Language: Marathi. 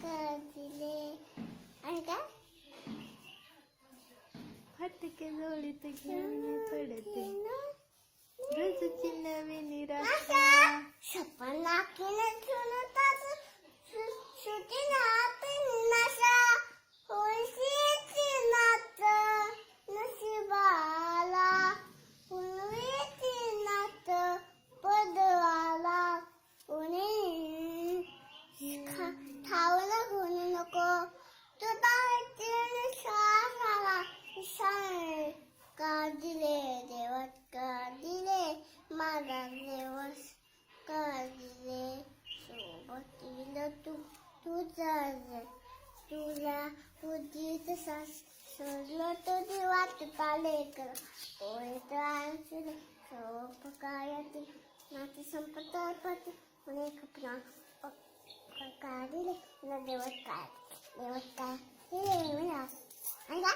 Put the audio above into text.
दिले आणि काय फटके जोडीत घेऊन पडते रोजची नवीन रात्र सपना केलं सुनतात सुटी नात नशा होळशीची नात नशिबाला फुलवीची नात पदवाला कोणी ठावलं कोणी नको तुझा शाळा का दिले देवात का दिले माझा देवस का दिले सोबतीला तुझा बुद्धीत सोडलं तुझी वाट चाले कर सोपकायातील नाते संपत्ती पुणे खपना काय दिले देवत काय दिले मला